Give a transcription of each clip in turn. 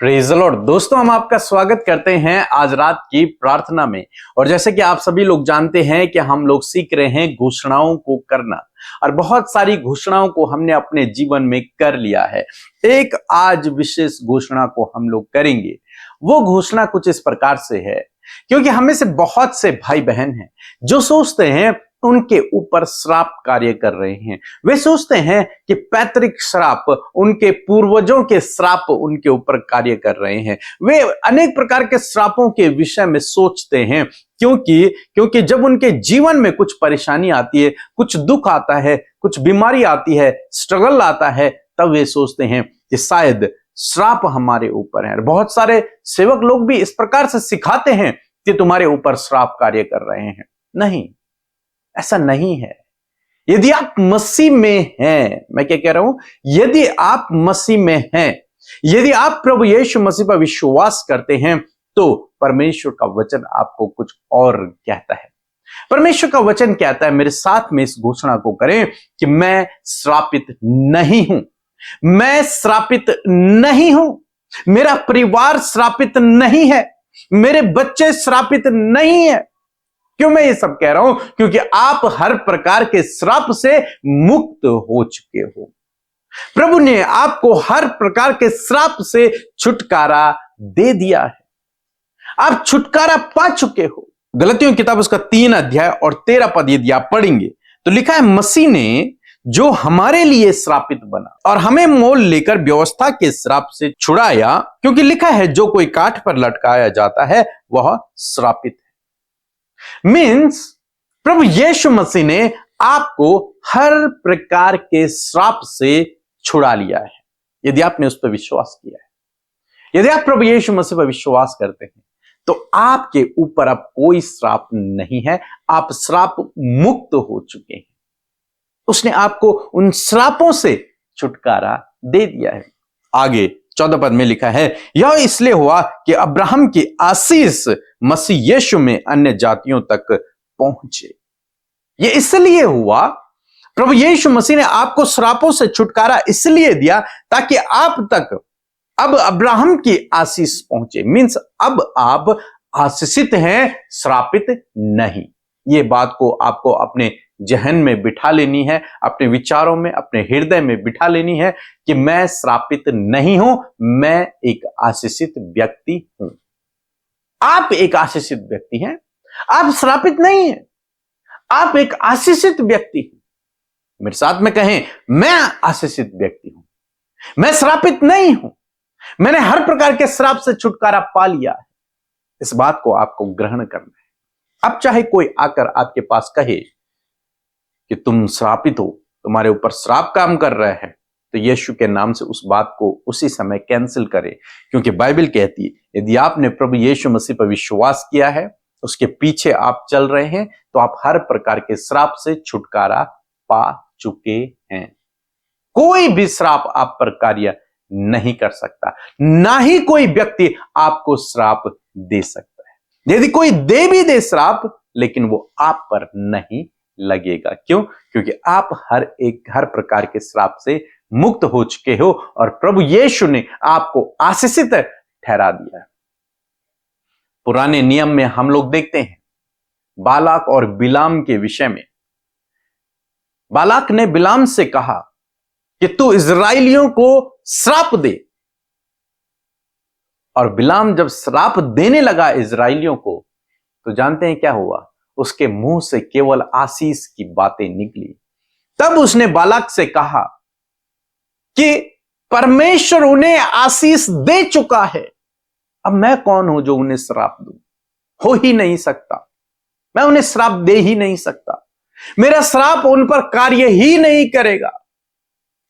Praise the Lord. दोस्तों, हम आपका स्वागत करते हैं आज रात की प्रार्थना में। और जैसे कि आप सभी लोग जानते हैं कि हम लोग सीख रहे हैं घोषणाओं को करना, और बहुत सारी घोषणाओं को हमने अपने जीवन में कर लिया है। एक आज विशेष घोषणा को हम लोग करेंगे। वो घोषणा कुछ इस प्रकार से है, क्योंकि हमें से बहुत से भाई बहन हैं जो सोचते हैं उनके ऊपर श्राप कार्य कर रहे हैं। वे सोचते हैं कि पैतृक श्राप, उनके पूर्वजों के श्राप उनके ऊपर कार्य कर रहे हैं। वे अनेक प्रकार के श्रापों के विषय में सोचते हैं, क्योंकि जब उनके जीवन में कुछ परेशानी आती है, कुछ दुख आता है, कुछ बीमारी आती है, स्ट्रगल आता है, तब वे सोचते हैं कि शायद श्राप हमारे ऊपर है। बहुत सारे सेवक लोग भी इस प्रकार से सिखाते हैं कि तुम्हारे ऊपर श्राप कार्य कर रहे हैं। नहीं, ऐसा नहीं है। यदि आप मसीह में हैं, मैं क्या कह रहा हूं, यदि आप मसीह में हैं, यदि आप प्रभु यीशु मसीह पर विश्वास करते हैं, तो परमेश्वर का वचन आपको कुछ और कहता है। परमेश्वर का वचन कहता है, मेरे साथ में इस घोषणा को करें कि मैं श्रापित नहीं हूं, मैं श्रापित नहीं हूं, मेरा परिवार श्रापित नहीं है, मेरे बच्चे श्रापित नहीं है। क्यों मैं ये सब कह रहा हूं? क्योंकि आप हर प्रकार के श्राप से मुक्त हो चुके हो। प्रभु ने आपको हर प्रकार के श्राप से छुटकारा दे दिया है। आप छुटकारा पा चुके हो। गलतियों की किताब उसका 3 अध्याय और 13 पद यदि आप पढ़ेंगे तो लिखा है, मसीह ने जो हमारे लिए श्रापित बना और हमें मोल लेकर व्यवस्था के श्राप से छुड़ाया, क्योंकि लिखा है जो कोई काठ पर लटकाया जाता है वह श्रापित है। मीन्स प्रभु यीशु मसीह ने आपको हर प्रकार के श्राप से छुड़ा लिया है, यदि आपने उस पर विश्वास किया है। यदि आप प्रभु यीशु मसीह पर विश्वास करते हैं तो आपके ऊपर अब कोई श्राप नहीं है। आप श्राप मुक्त हो चुके हैं। उसने आपको उन श्रापों से छुटकारा दे दिया है। आगे 14 पद में लिखा है, यह इसलिए हुआ कि अब्राहम की आशीष मसीह यीशु में अन्य जातियों तक पहुंचे। यह इसलिए हुआ, प्रभु यीशु मसीह ने आपको श्रापों से छुटकारा इसलिए दिया ताकि आप तक अब अब्राहम की आशीष पहुंचे। मीन्स अब आप आशीषित हैं, श्रापित नहीं। ये बात को आपको अपने जहन में बिठा लेनी है, अपने विचारों में, अपने हृदय में बिठा लेनी है कि मैं श्रापित नहीं हूं, मैं एक आशीषित व्यक्ति हूं। आप एक आशीषित व्यक्ति हैं, आप श्रापित नहीं हैं, आप एक आशीषित व्यक्ति हैं। मेरे साथ में कहें, मैं आशीषित व्यक्ति हूं, मैं श्रापित नहीं हूं, मैंने हर प्रकार के श्राप से छुटकारा पा लिया है। इस बात को आपको ग्रहण करना है। अब चाहे कोई आकर आपके पास कहे कि तुम श्रापित हो, तुम्हारे ऊपर श्राप काम कर रहे हैं, तो यीशु के नाम से उस बात को उसी समय कैंसिल करें, क्योंकि बाइबल कहती है यदि आपने प्रभु यीशु मसीह पर विश्वास किया है, उसके पीछे आप चल रहे हैं, तो आप हर प्रकार के श्राप से छुटकारा पा चुके हैं। कोई भी श्राप आप पर कार्य नहीं कर सकता, ना ही कोई व्यक्ति आपको श्राप दे सकता है। यदि कोई दे भी दे श्राप, लेकिन वो आप पर नहीं लगेगा। क्यों? क्योंकि आप हर प्रकार के श्राप से मुक्त हो चुके हो और प्रभु यीशु ने आपको आशीषित ठहरा दिया है। पुराने नियम में हम लोग देखते हैं बालाक और बिलाम के विषय में। बालाक ने बिलाम से कहा कि तू इजराइलियों को श्राप दे, और बिलाम जब श्राप देने लगा इजराइलियों को, तो जानते हैं क्या हुआ? उसके मुंह से केवल आशीष की बातें निकली। तब उसने बालाक से कहा कि परमेश्वर उन्हें आशीष दे चुका है, अब मैं कौन हूं जो उन्हें श्राप दूं? हो ही नहीं सकता, मैं उन्हें श्राप दे ही नहीं सकता, मेरा श्राप उन पर कार्य ही नहीं करेगा।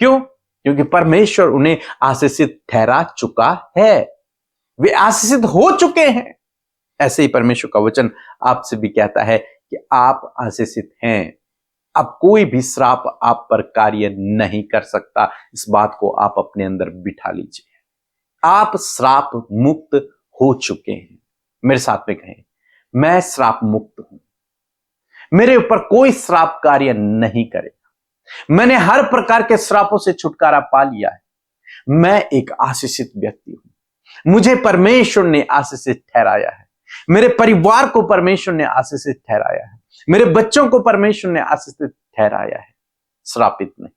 क्यों? क्योंकि परमेश्वर उन्हें आशीषित ठहरा चुका है, वे आशीषित हो चुके हैं। ऐसे ही परमेश्वर का वचन आपसे भी कहता है कि आप आशीषित हैं। अब कोई भी श्राप आप पर कार्य नहीं कर सकता। इस बात को आप अपने अंदर बिठा लीजिए। आप श्राप मुक्त हो चुके हैं। मेरे साथ में कहें, मैं श्राप मुक्त हूं, मेरे ऊपर कोई श्राप कार्य नहीं करेगा। मैंने हर प्रकार के श्रापों से छुटकारा पा लिया है। मैं एक आशीषित व्यक्ति हूं। मुझे परमेश्वर ने आशीषित ठहराया है, मेरे परिवार को परमेश्वर ने आशीषित ठहराया है, मेरे बच्चों को परमेश्वर ने आशीषित ठहराया है। श्रापित नहीं,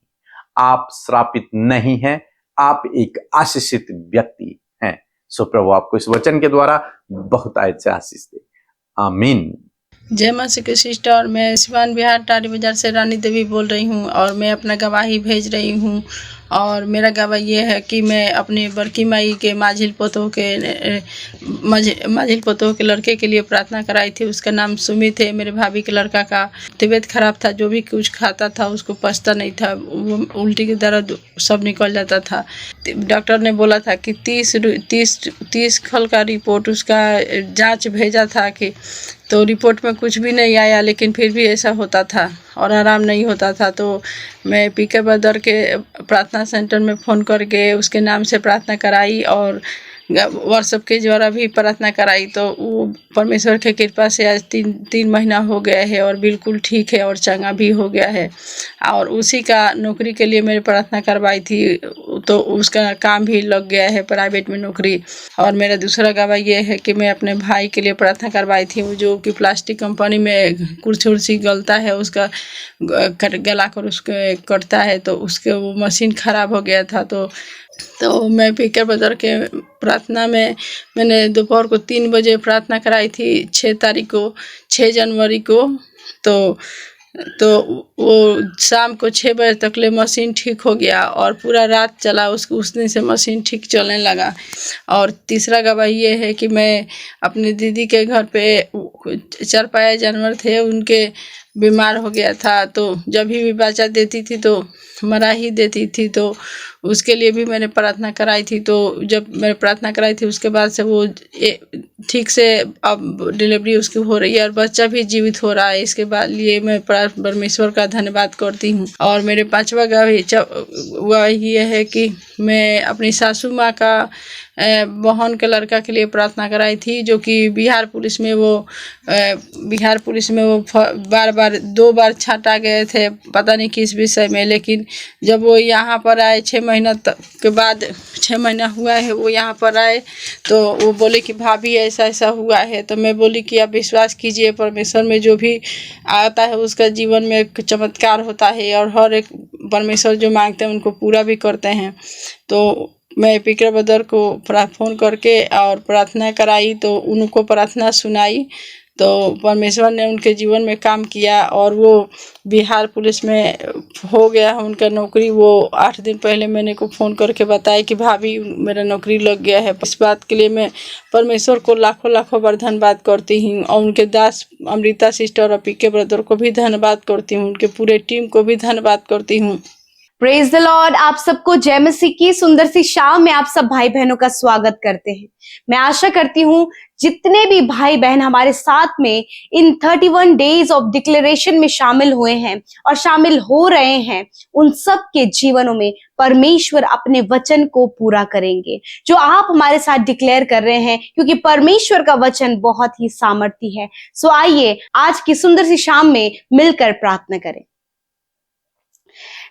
आप श्रापित नहीं हैं, आप एक आशीषित व्यक्ति हैं। सो प्रभु आपको इस वचन के द्वारा बहुत अच्छे आशीष दे। आमीन। जय मसीह की सिस्टर, मैं सिवान बिहार टारी बाजार से रानी देवी बोल रही हूँ और मैं अपना गवाही भेज रही हूँ। और मेरा गवाही ये है कि मैं अपनी बड़की माई के माझिल पोतों के लड़के के लिए प्रार्थना कराई थी। उसका नाम सुमित है। मेरे भाभी के लड़का का तबीयत खराब था, जो भी कुछ खाता था उसको पचता नहीं था, वो उल्टी की दर्द सब निकल जाता था। डॉक्टर ने बोला था कि 30 खल का रिपोर्ट उसका जांच भेजा था कि तो रिपोर्ट में कुछ भी नहीं आया, लेकिन फिर भी ऐसा होता था और आराम नहीं होता था। तो मैं पीके बदर के प्रार्थना सेंटर में फ़ोन करके उसके नाम से प्रार्थना कराई और व्हाट्सएप के द्वारा भी प्रार्थना कराई। तो वो परमेश्वर की कृपा से आज तीन महीना हो गया है और बिल्कुल ठीक है और चंगा भी हो गया है। और उसी का नौकरी के लिए मैंने प्रार्थना करवाई थी, तो उसका काम भी लग गया है, प्राइवेट में नौकरी। और मेरा दूसरा गवाह ये है कि मैं अपने भाई के लिए प्रार्थना करवाई थी, जो कि प्लास्टिक कंपनी में कुर्सी गलता है, उसका गला कर उसके कटता है, तो उसके वो मशीन ख़राब हो गया था। तो मैं पीके बदर के प्रार्थना में मैंने दोपहर को 3 बजे प्रार्थना कराई थी 6 जनवरी को। तो वो शाम को 6 बजे तक ले मशीन ठीक हो गया और पूरा रात चला, उस दिन से मशीन ठीक चलने लगा। और तीसरा गवाह ये है कि मैं अपनी दीदी के घर पे 4 जानवर थे, उनके बीमार हो गया था, तो जब भी बच्चा देती थी तो मरा ही देती थी, तो उसके लिए भी मैंने प्रार्थना कराई थी। तो जब मैंने प्रार्थना कराई थी उसके बाद से वो ठीक से अब डिलीवरी उसकी हो रही है और बच्चा भी जीवित हो रहा है। इसके बाद लिए मैं परमेश्वर का धन्यवाद करती हूँ। और मेरे 5वां गवाही ये है कि मैं अपनी सासू माँ का बहन के लड़का के लिए प्रार्थना कराई थी, जो कि बिहार पुलिस में वो बार 2 बार छांटा गए थे, पता नहीं किस विषय में। लेकिन जब वो यहाँ पर आए 6 महीना के बाद, 6 महीना हुआ है वो यहाँ पर आए, तो वो बोले कि भाभी ऐसा हुआ है। तो मैं बोली कि आप विश्वास कीजिए, परमेश्वर में जो भी आता है उसका जीवन में एक चमत्कार होता है और हर एक परमेश्वर जो मांगते हैं उनको पूरा भी करते हैं। तो मैं पीके बदर को फ़ोन करके और प्रार्थना कराई, तो उनको प्रार्थना सुनाई, तो परमेश्वर ने उनके जीवन में काम किया और वो बिहार पुलिस में हो गया है उनका नौकरी। वो 8 दिन पहले मैंने को फ़ोन करके बताया कि भाभी मेरा नौकरी लग गया है। इस बात के लिए मैं परमेश्वर को लाखों बार धन्यवाद करती हूँ और उनके दास अमृता सिस्टर और पीके ब्रदर को भी धन्यवाद करती हूँ, उनके पूरे टीम को भी धन्यवाद करती हूँ। Praise the Lord. आप सबको जय मसीह की सुंदर सी शाम में आप सब भाई बहनों का स्वागत करते हैं। मैं आशा करती हूँ जितने भी भाई बहन हमारे साथ में इन 31 डेज ऑफ डिक्लेरेशन में शामिल हुए हैं और शामिल हो रहे हैं, उन सब के जीवनों में परमेश्वर अपने वचन को पूरा करेंगे जो आप हमारे साथ डिक्लेयर कर रहे हैं, क्योंकि परमेश्वर का वचन बहुत ही सामर्थी है। सो आइए आज की सुंदर सी शाम में मिलकर प्रार्थना करें।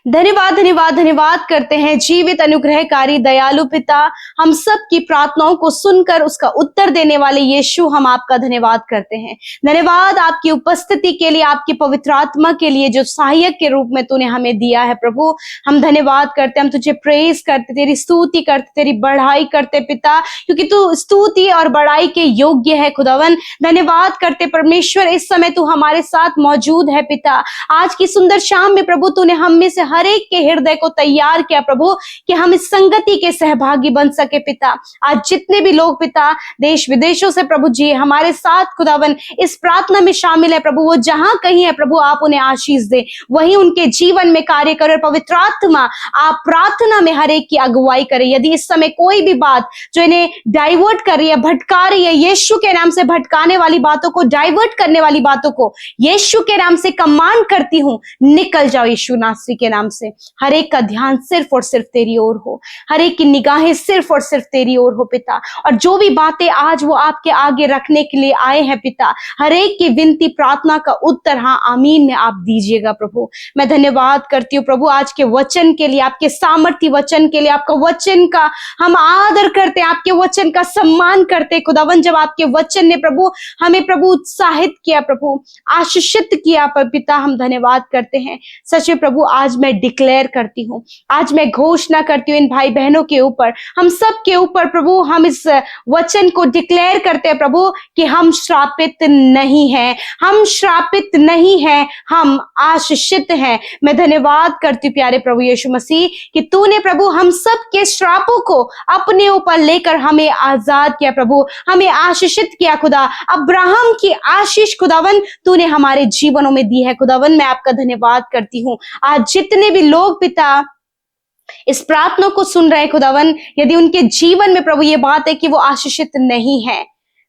धन्यवाद करते हैं जीवित अनुग्रहकारी दयालु पिता, हम सब की प्रार्थनाओं को सुनकर उसका उत्तर देने वाले यीशु, हम आपका धन्यवाद करते हैं। धन्यवाद आपकी उपस्थिति के लिए, आपकी पवित्र आत्मा के लिए जो सहायक के रूप में तूने हमें दिया है। प्रभु हम धन्यवाद करते, हम तुझे प्रेज करते, तेरी स्तुति करते, तेरी बढ़ाई करते पिता, क्योंकि तू स्तुति और बढ़ाई के योग्य है। खुदावन धन्यवाद करते परमेश्वर, इस समय तू हमारे साथ मौजूद है पिता। आज की सुंदर शाम में प्रभु तूने हम में से हर एक के हृदय को तैयार किया प्रभु, कि हम इस संगति के सहभागी बन सके पिता। आज जितने भी लोग पिता देश विदेशों से प्रभु जी हमारे साथ खुदावन इस प्रार्थना में शामिल है प्रभु, वो जहां कहीं है प्रभु आप उन्हें आशीष दे, वहीं उनके जीवन में कार्य करे। पवित्र आत्मा आप प्रार्थना में हर एक की अगुवाई करे। यदि इस समय कोई भी बात जो इन्हें डाइवर्ट कर रही है, भटका रही है, यीशु के नाम से भटकाने वाली बातों को, डाइवर्ट करने वाली बातों को यीशु के नाम से कमांड करती हूं, निकल जाओ यीशु नासरी के नाम नाम से हर एक का ध्यान सिर्फ और सिर्फ तेरी ओर हो, हर एक की निगाहें सिर्फ और सिर्फ तेरी ओर हो पिता। और जो भी बातें आज वो आपके आगे रखने के लिए आए हैं पिता, हर एक की विनती प्रार्थना का उत्तर हाँ आमीन में आप दीजिएगा प्रभु। मैं धन्यवाद करती हूँ प्रभु आज के वचन के लिए, आपके सामर्थ्य वचन के लिए। आपका वचन का हम आदर करते हैं, आपके वचन का सम्मान करते हैं खुदावन। जब आपके वचन ने प्रभु हमें प्रभु उत्साहित किया, प्रभु आशीषित किया पिता, हम धन्यवाद करते हैं। सच में प्रभु आज मैं डिक्लेयर करती हूँ, आज मैं घोषणा करती हूँ इन भाई बहनों के ऊपर, हम सब के ऊपर प्रभु, हम इस वचन को डिक्लेयर करते हैं प्रभु कि हम श्रापित नहीं हैं, हम श्रापित नहीं हैं, हम आशीषित हैं। मैं धन्यवाद करती हूँ प्यारे प्रभु यीशु मसीह कि तूने प्रभु हम सब के श्रापों को अपने ऊपर लेकर हमें आजाद किया प्रभु, हमें आशीषित किया खुदा। अब्राहम की आशीष खुदावन तूने हमारे जीवनों में दी है खुदावन। मैं आपका धन्यवाद करती हूँ। आज जितने भी लोग पिता इस प्रार्थना को सुन रहे हैं खुदावन, यदि उनके जीवन में प्रभु ये बात है कि वो आशीषित नहीं है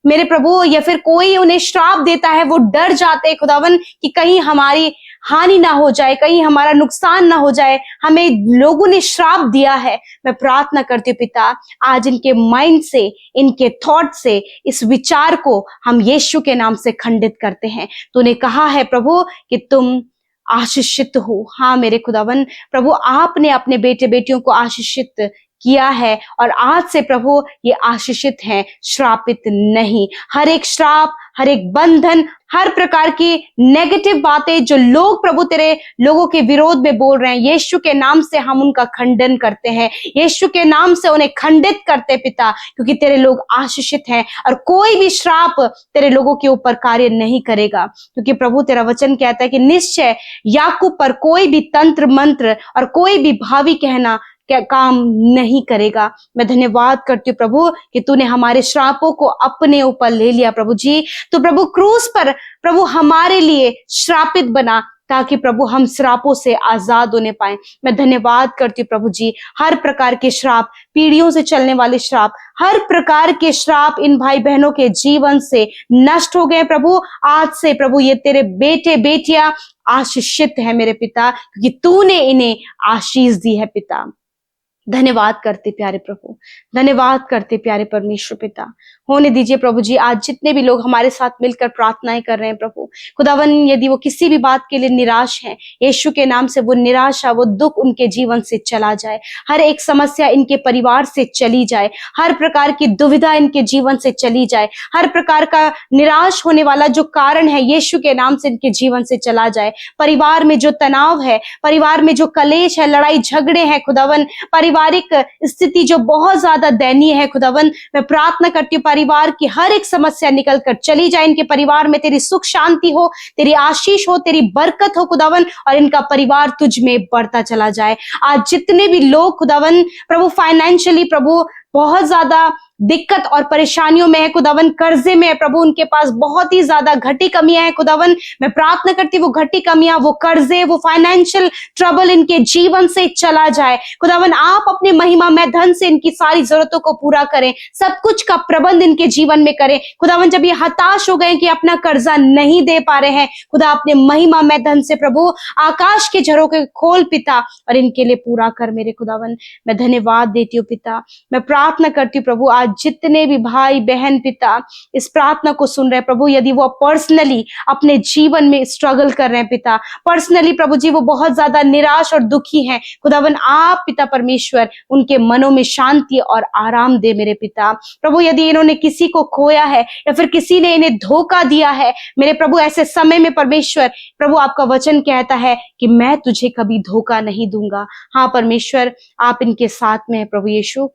मेरे प्रभु, या फिर कोई उन्हें श्राप देता है, वो डर जाते हैं खुदावन कि कहीं हमारी हानि ना हो जाए, कहीं हमारा नुकसान ना हो जाए, हमें लोगों ने श्राप दिया है। मैं प्रार्थना करती हूँ पिता आज इनके माइंड से, इनके थॉट से इस विचार को हम यीशु के नाम से खंडित करते हैं। तूने कहा है प्रभु कि तुम आशीषित हो। हाँ मेरे खुदावन प्रभु, आपने अपने बेटे बेटियों को आशीषित किया है और आज से प्रभु ये आशीषित हैं, श्रापित नहीं। हर एक श्राप, हर एक बंधन, हर प्रकार की नेगेटिव बातें जो लोग प्रभु तेरे लोगों के विरोध में बोल रहे हैं, यीशु के नाम से हम उनका खंडन करते हैं, यीशु के नाम से उन्हें खंडित करते पिता, क्योंकि तेरे लोग आशीषित हैं और कोई भी श्राप तेरे लोगों के ऊपर कार्य नहीं करेगा। क्योंकि प्रभु तेरा वचन कहता है कि निश्चय याकूब पर कोई भी तंत्र मंत्र और कोई भी भावी कहना क्या काम नहीं करेगा। मैं धन्यवाद करती हूँ प्रभु कि तूने हमारे श्रापों को अपने ऊपर ले लिया प्रभु जी। तो प्रभु क्रूस पर प्रभु हमारे लिए श्रापित बना ताकि प्रभु हम श्रापों से आजाद होने पाए। मैं धन्यवाद करती हूँ प्रभु जी, हर प्रकार के श्राप, पीढ़ियों से चलने वाले श्राप, हर प्रकार के श्राप इन भाई बहनों के जीवन से नष्ट हो गए प्रभु। आज से प्रभु ये तेरे बेटे बेटियां आशीषित है मेरे पिता, क्योंकि तूने इन्हें आशीष दी है पिता। धन्यवाद करते प्यारे प्रभु, धन्यवाद करते प्यारे परमेश्वर पिता। होने दीजिए प्रभु जी आज जितने भी लोग हमारे साथ मिलकर प्रार्थनाएं कर रहे हैं प्रभु खुदावन, यदि वो किसी भी बात के लिए निराश हैं, यीशु के नाम से वो निराशा, वो दुख उनके जीवन से चला जाए, हर एक समस्या इनके परिवार से चली जाए, हर प्रकार की दुविधा इनके जीवन से चली जाए, हर प्रकार का निराश होने वाला जो कारण है यीशु के नाम से इनके जीवन से चला जाए। परिवार में जो तनाव है, परिवार में जो कलेश है, लड़ाई झगड़े हैं खुदावन, पारिवारिक स्थिति जो बहुत ज्यादा दयनीय है खुदावन, मैं प्रार्थना करती हूँ परिवार की हर एक समस्या निकल कर चली जाए। इनके परिवार में तेरी सुख शांति हो, तेरी आशीष हो, तेरी बरकत हो खुदावन, और इनका परिवार तुझ में बढ़ता चला जाए। आज जितने भी लोग खुदावन प्रभु फाइनेंशियली प्रभु बहुत ज्यादा दिक्कत और परेशानियों में है खुदावन, कर्जे में है प्रभु, उनके पास बहुत ही ज्यादा घटी कमियां है खुदावन, मैं प्रार्थना करती हूँ वो घटी कमियां, वो कर्जे, वो फाइनेंशियल ट्रबल इनके जीवन से चला जाए खुदावन। आप अपने महिमा में धन से इनकी सारी जरूरतों को पूरा करें, सब कुछ का प्रबंध इनके जीवन में करें खुदावन। जब ये हताश हो गए कि अपना कर्जा नहीं दे पा रहे हैं, खुदा अपने महिमा में धन से प्रभु आकाश के झरोखे खोल पिता और इनके लिए पूरा कर मेरे खुदावन। मैं धन्यवाद देती हूँ पिता। मैं प्रार्थना करती हूँ प्रभु आज जितने भी भाई बहन पिता इस प्रार्थना को सुन रहे हैं प्रभु, यदि वो पर्सनली अपने जीवन में स्ट्रगल कर रहे हैं पिता, पर्सनली प्रभु जी वो बहुत ज्यादा निराश और दुखी हैं खुदावन, आप पिता परमेश्वर उनके मनों में शांति और आराम दे मेरे पिता। प्रभु यदि इन्होंने किसी को खोया है या फिर किसी ने इन्हें धोखा दिया है मेरे प्रभु, ऐसे समय में परमेश्वर प्रभु आपका वचन कहता है कि मैं तुझे कभी धोखा नहीं दूंगा। हाँ परमेश्वर आप इनके साथ में है प्रभु यीशु।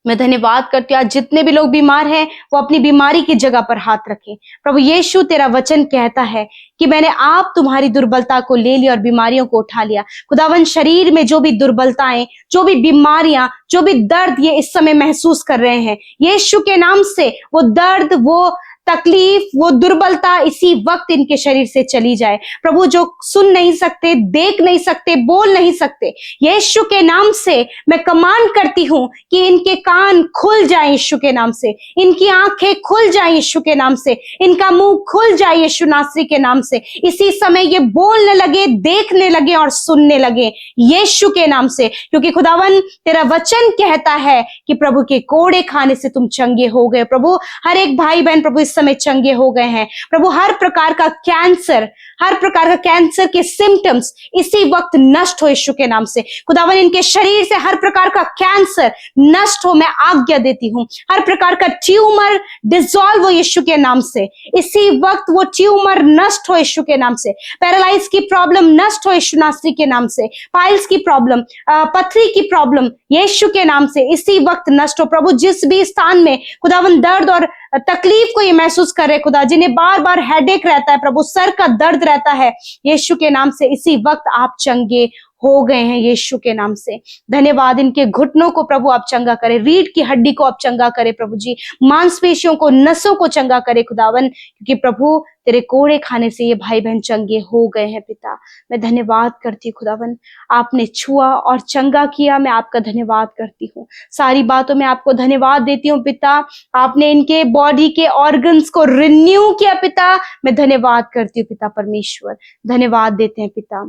मैं धन्यवाद करती हूँ आज जितने भी लोग बीमार हैं वो अपनी बीमारी की जगह पर हाथ रखें प्रभु यीशु। तेरा वचन कहता है कि मैंने आप तुम्हारी दुर्बलता को ले लिया और बीमारियों को उठा लिया खुदावन। शरीर में जो भी दुर्बलताएं, जो भी बीमारियां, जो भी दर्द ये इस समय महसूस कर रहे हैं, यीशु के नाम से वो दर्द, वो तकलीफ, वो दुर्बलता इसी वक्त इनके शरीर से चली जाए। प्रभु, जो सुन नहीं सकते, देख नहीं सकते, बोल नहीं सकते, यीशु के नाम से मैं कमांड करती हूं कि इनके कान खुल जाए यीशु के नाम से, इनकी आंखें खुल जाए यीशु के नाम से, इनका मुंह खुल जाए यीशु नासरी के नाम से। इसी समय ये बोलने लगे, देखने लगे और सुनने लगे यीशु के नाम से, क्योंकि खुदावन तेरा वचन कहता है कि प्रभु के कोड़े खाने से तुम चंगे हो गए। प्रभु, हर एक भाई बहन प्रभु इस समय चंगे हो गए हैं। प्रभु, हर प्रकार का कैंसर, हर प्रकार का कैंसर के सिम्टम्स इसी वक्त नष्ट हो यीशु के नाम से। खुदावन, इनके शरीर से हर प्रकार का कैंसर नष्ट हो, मैं आज्ञा देती हूं। हर प्रकार का ट्यूमर डिसॉल्व हो यीशु के नाम से, इसी वक्त वो ट्यूमर नष्ट हो यीशु के नाम से। पैरालाइज की प्रॉब्लम नष्ट हो यीशु नासरी के नाम से। पाइल्स की प्रॉब्लम, पथरी की प्रॉब्लम यीशु के नाम से इसी वक्त नष्ट हो। प्रभु, जिस भी स्थान में खुदावन दर्द और तकलीफ को ये महसूस कर रहे खुदा, जिन्हें बार बार हेडेक रहता है, प्रभु सर का दर्द रहता है, यीशु के नाम से इसी वक्त आप चंगे हो गए हैं यीशु के नाम से। धन्यवाद। इनके घुटनों को प्रभु आप चंगा करें, रीढ़ की हड्डी को आप चंगा करें प्रभु जी, मांसपेशियों को, नसों को चंगा करें खुदावन, क्योंकि प्रभु तेरे कोड़े खाने से ये भाई बहन चंगे हो गए हैं। पिता, मैं धन्यवाद करती हूँ खुदावन, आपने छुआ और चंगा किया, मैं आपका धन्यवाद करती हूँ। सारी बातों में आपको धन्यवाद देती हूँ पिता। आपने इनके बॉडी के ऑर्गन्स को रिन्यू किया पिता, मैं धन्यवाद करती हूँ पिता परमेश्वर, धन्यवाद देते हैं पिता।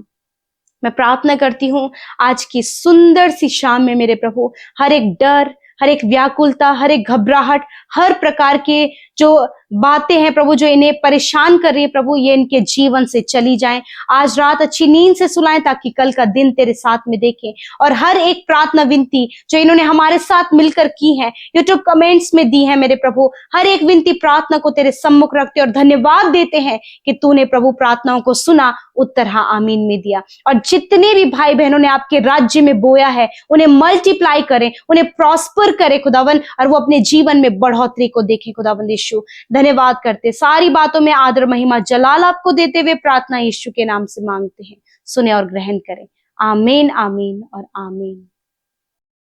मैं प्रार्थना करती हूँ आज की सुंदर सी शाम में मेरे प्रभु, हर एक डर, हर एक व्याकुलता, हर एक घबराहट, हर प्रकार के जो बातें हैं प्रभु जो इन्हें परेशान कर रही है प्रभु, ये इनके जीवन से चली जाएं। आज रात अच्छी नींद से सुलाएं ताकि कल का दिन तेरे साथ में देखें। और हर एक प्रार्थना विनती जो इन्होंने हमारे साथ मिलकर की है, यूट्यूब कमेंट्स में दी है मेरे प्रभु, हर एक विनती प्रार्थना को तेरे सम्मुख रखते और धन्यवाद देते हैं कि तूने प्रभु प्रार्थनाओं को सुना, उत्तर हाँ आमीन में दिया। और जितने भी भाई बहनों ने आपके राज्य में बोया है, उन्हें मल्टीप्लाई करें, उन्हें प्रॉस्पर करे खुदावन, और वो अपने जीवन में बढ़ोतरी को देखें खुदावन यीशु। धन्यवाद करते, सारी बातों में आदर महिमा जलाल आपको देते हुए प्रार्थना यीशु के नाम से मांगते हैं, सुने और ग्रहण करें। आमीन, आमीन और आमीन।